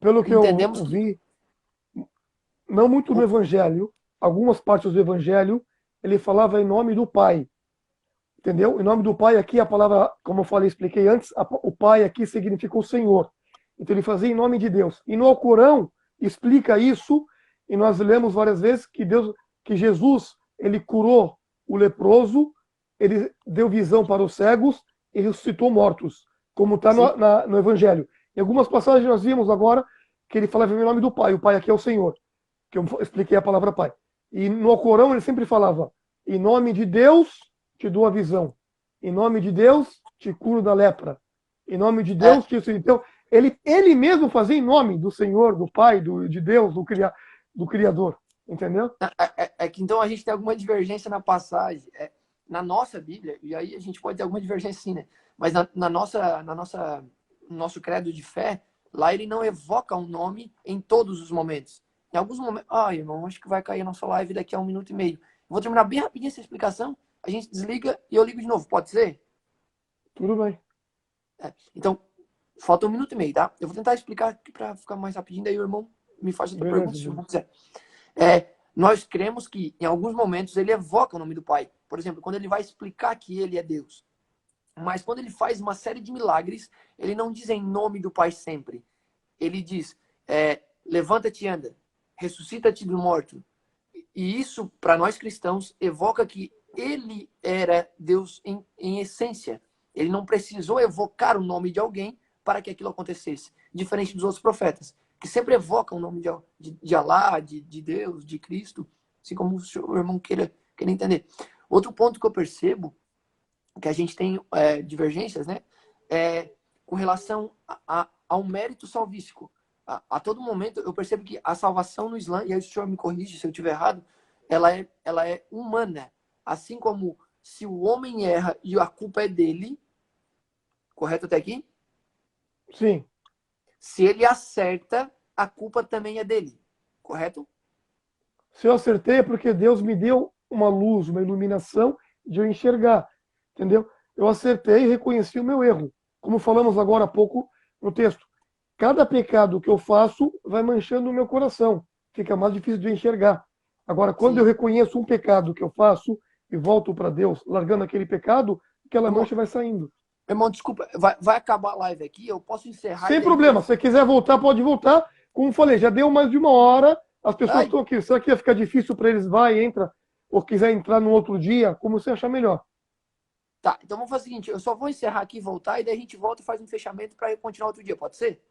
pelo que entendemos eu vi, não muito no Evangelho, algumas partes do Evangelho, ele falava em nome do Pai. Entendeu? Em nome do Pai aqui, a palavra, como eu falei, expliquei antes, o Pai aqui significa o Senhor. Então ele fazia em nome de Deus. E no Alcorão explica isso, e nós lemos várias vezes que Jesus, ele curou o leproso, ele deu visão para os cegos e ressuscitou mortos, como está no Evangelho. Em algumas passagens nós vimos agora que ele falava em nome do Pai. O Pai aqui é o Senhor, que eu expliquei a palavra Pai. E no Alcorão ele sempre falava, em nome de Deus te dou a visão. Em nome de Deus, te curo da lepra. Em nome de Deus, Então, ele mesmo fazia em nome do Senhor, do Pai, de Deus, do Criador. Entendeu? Que então a gente tem alguma divergência na passagem. Na nossa Bíblia, e aí a gente pode ter alguma divergência sim, né? Mas no nosso credo de fé, lá ele não evoca um nome em todos os momentos. Em alguns momentos... irmão, acho que vai cair a nossa live daqui a 1 minuto e meio. Vou terminar bem rapidinho essa explicação. A gente desliga e eu ligo de novo. Pode ser? Tudo bem. Então, falta 1 minuto e meio, tá? Eu vou tentar explicar aqui para ficar mais rapidinho, daí o irmão me faz outra pergunta, se o irmão quiser. Nós cremos que, em alguns momentos, ele evoca o nome do Pai. Por exemplo, quando ele vai explicar que ele é Deus. Mas quando ele faz uma série de milagres, ele não diz em nome do Pai sempre. Ele diz, levanta-te e anda, ressuscita-te do morto. E isso, para nós cristãos, evoca que ele era Deus em essência. Ele não precisou evocar o nome de alguém para que aquilo acontecesse. Diferente dos outros profetas, que sempre evocam o nome de Alá, de Deus, de Cristo, assim como o irmão queira entender. Outro ponto que eu percebo, que a gente tem divergências, né? Com relação ao mérito salvífico. A todo momento eu percebo que a salvação no Islã, e aí o senhor me corrige se eu estiver errado, ela é humana. Assim como se o homem erra e a culpa é dele, correto até aqui? Sim. Se ele acerta, a culpa também é dele, correto? Se eu acertei é porque Deus me deu uma luz, uma iluminação de eu enxergar, entendeu? Eu acertei e reconheci o meu erro. Como falamos agora há pouco no texto. Cada pecado que eu faço vai manchando o meu coração. Fica mais difícil de enxergar. Agora, quando eu Sim. reconheço um pecado que eu faço e volto para Deus, largando aquele pecado, aquela Irmão, mancha vai saindo. irmão, desculpa, vai acabar a live aqui, eu posso encerrar e Sem daí a gente... problema. Se você quiser voltar, pode voltar. Como falei, já deu mais de uma hora. As pessoas Ai, estão aqui. Será que ia ficar difícil para eles? Vai, entra. Ou quiser entrar no outro dia, como você achar melhor. tá, então vamos fazer o seguinte, eu só vou encerrar aqui e voltar, e daí a gente volta e faz um fechamento para continuar outro dia, pode ser?